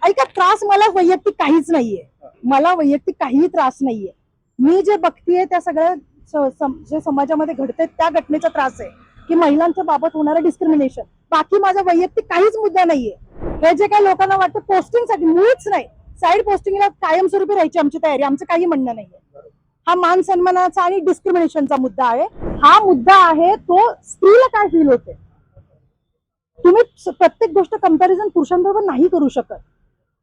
ऐका, त्रास मला वैयक्तिक काहीच नाहीये. मला वैयक्तिक काहीही त्रास नाहीये. मी जे बघतीये त्या सगळ्या जे समाजामध्ये घडते त्या घटनेचा त्रास आहे की महिलांच्या बाबत होणारं डिस्क्रिमिनेशन. बाकी माझा वैयक्तिक काहीच मुद्दा नाहीये. हे जे काही लोकांना वाटतं पोस्टिंगसाठी, मुळीच नाही. साईड पोस्टिंगला कायमस्वरूपी राहायची आमची तयारी, आमचं काही म्हणणं नाहीये. हा मान सन्मानाचा आणि डिस्क्रिमिनेशनचा मुद्दा आहे. हा मुद्दा आहे तो स्त्रीला काय फील होते. तुम्ही प्रत्येक गोष्ट कंपॅरिझन पुरुषांबरोबर नाही करू शकत.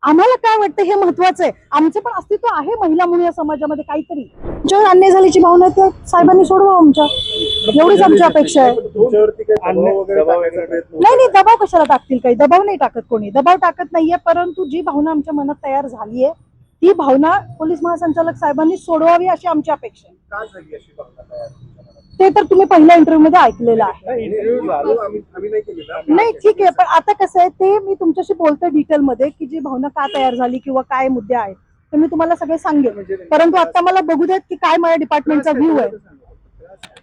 आम्हाला काय वाटतं हे महत्वाचं आहे. आमचं पण अस्तित्व आहे महिला म्हणून या समाजामध्ये. काहीतरी ज्यावेळी अन्याय झाल्याची भावना त्या साहेबांनी सोडवा आमच्या, एवढीच आमची अपेक्षा आहे. नाही नाही, दबाव कशाला टाकतील? काही दबाव नाही टाकत, कोणी दबाव टाकत नाहीये. परंतु जी भावना आमच्या मनात तयार झालीये ती भावना पोलीस महासंचालक साहेबांनी सोडवावी अशी आमची अपेक्षा आहे. ते तर तुम्ही पहिल्या इंटरव्ह्यू मध्ये ऐकलेलं आहे. नाही ठीक आहे, पण आता कसं आहे ते मी तुमच्याशी बोलते डिटेल मध्ये की जी भावना का तयार झाली किंवा काय मुद्दे आहेत ते मी तुम्हाला सगळे सांगेन. परंतु आता मला बघू देत की काय माझ्या डिपार्टमेंटचा व्ह्यू आहे.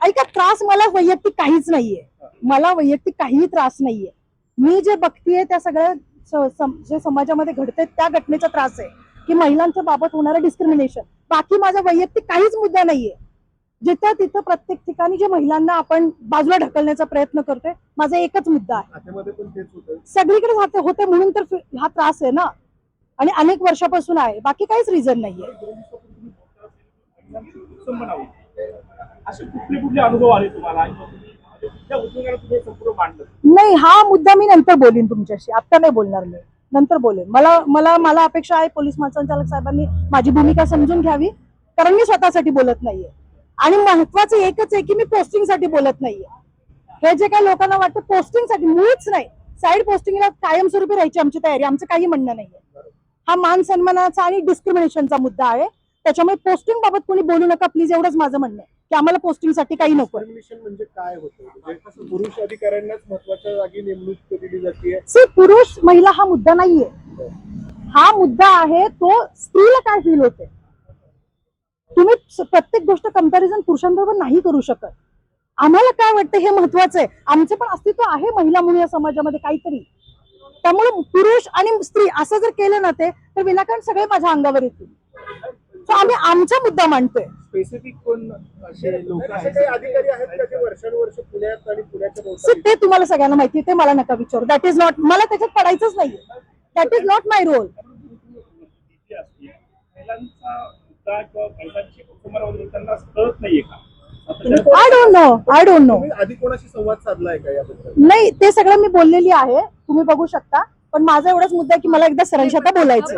ऐका, त्रास मला वैयक्तिक काहीच नाहीये. मला वैयक्तिक काहीही त्रास नाहीये. मी जे बघतीये त्या सगळ्या जे समाजामध्ये घडते त्या घटनेचा त्रास आहे की महिलांच्या बाबत होणारं डिस्क्रिमिनेशन. बाकी माझा वैयक्तिक काहीच मुद्दा नाहीये. जिथं तिथं प्रत्येक ठिकाणी जे महिलांना आपण बाजूला ढकलण्याचा प्रयत्न करतोय, माझा एकच मुद्दा आहे. सगळीकडे होते म्हणून तर हा त्रास आहे ना, आणि अनेक वर्षापासून आहे. बाकी काहीच रिझन नाहीये. नाही, हा मुद्दा मी नंतर बोलीन तुमच्याशी, आता नाही बोलणार. मी नंतर बोलेन. मला अपेक्षा आहे पोलीस महासंचालक साहेबांनी माझी भूमिका समजून घ्यावी, कारण मी स्वतःसाठी बोलत नाहीये. आणि महत्वाचं एकच आहे की मी पोस्टिंगसाठी बोलत नाहीये. हे जे काही लोकांना वाटतं पोस्टिंगसाठी, मुळीच नाही. साईड पोस्टिंगला कायमस्वरूपी राहायची आमची तयारी, आमचं काही म्हणणं नाहीये. हा मान सन्मानाचा आणि डिस्क्रिमिनेशनचा मुद्दा आहे. त्याच्यामुळे पोस्टिंग बाबत कोणी बोलू नका प्लीज, एवढंच माझं म्हणणं आहे की आम्हाला पोस्टिंगसाठी काही नको. म्हणजे काय होतं, पुरुष अधिकाऱ्यांनाच महत्वाच्या जागी नेमणूक दिली जाते. पुरुष महिला हा मुद्दा नाहीये. हा मुद्दा आहे तो स्त्रीला काय फील होते. तुम्ही प्रत्येक गोष्ट कंपॅरिझन पुरुषांबरोबर नाही करू शकत. आम्हाला काय वाटतं हे महत्वाचं आहे. आमचं पण अस्तित्व आहे महिला म्हणून या समाजामध्ये. काहीतरी त्यामुळे पुरुष आणि स्त्री असं जर केलं ना ते तर विनाकारण सगळे माझ्या अंगावर येतील. आम्ही आमचा मुद्दा मांडतोय. स्पेसिफिक कोण असे लोक अधिकारी आहेत का जे वर्षानुवर्ष पुण्यात आणि पुण्याच्या ते तुम्हाला सगळ्यांना माहिती आहे, ते मला नका विचारू. दॅट इज नॉट, मला त्याच्यात पडायचंच नाही. That is not my role. I don't know. आधी कोणाशी संवाद साधलाय का याबद्दल? नाही, ते सगळं मी बोललेली आहे, तुम्ही बघू शकता. पण माझा एवढाच मुद्दा आहे की मला एकदा सरांशी आता बोलायचं.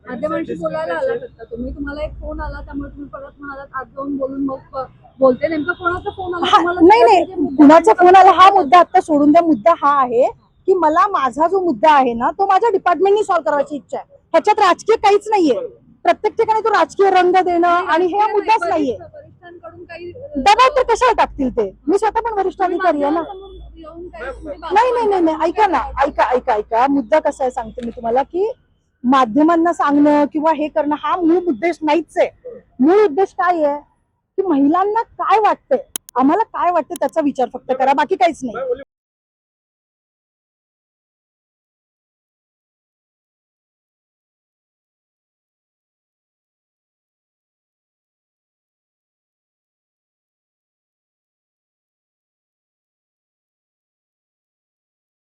माध्यमांशी बोलायला आलात आता तुम्ही, तुम्हाला एक फोन आला त्यामुळे तुम्ही परत म्हणालात आज जाऊन बोलून मग बोलते. नेमका कोणाचा फोन आला? नाही, कुणाचा फोन आला हा मुद्दा आता सोडून द्या. मुद्दा हा आहे की मला माझा जो मुद्दा आहे ना तो माझ्या डिपार्टमेंटनी सॉल्व्ह करायची इच्छा आहे. ह्याच्यात राजकीय काहीच नाहीये. प्रत्येक ठिकाणी तो राजकीय रंग देणं आणि हे मुद्दाच नाहीये. दबाव तर कशाला टाकतील ते? मी स्वतः पण वरिष्ठ अधिकारी आहे ना. नाही, ऐका ना, ऐका. मुद्दा कसा आहे सांगते मी तुम्हाला की माध्यमांना सांगणं किंवा हे करणं हा मूळ उद्देश नाहीच आहे. मूळ उद्देश काय आहे की महिलांना काय वाटतंय, आम्हाला काय वाटतं त्याचा विचार फक्त करा, बाकी काहीच नाही.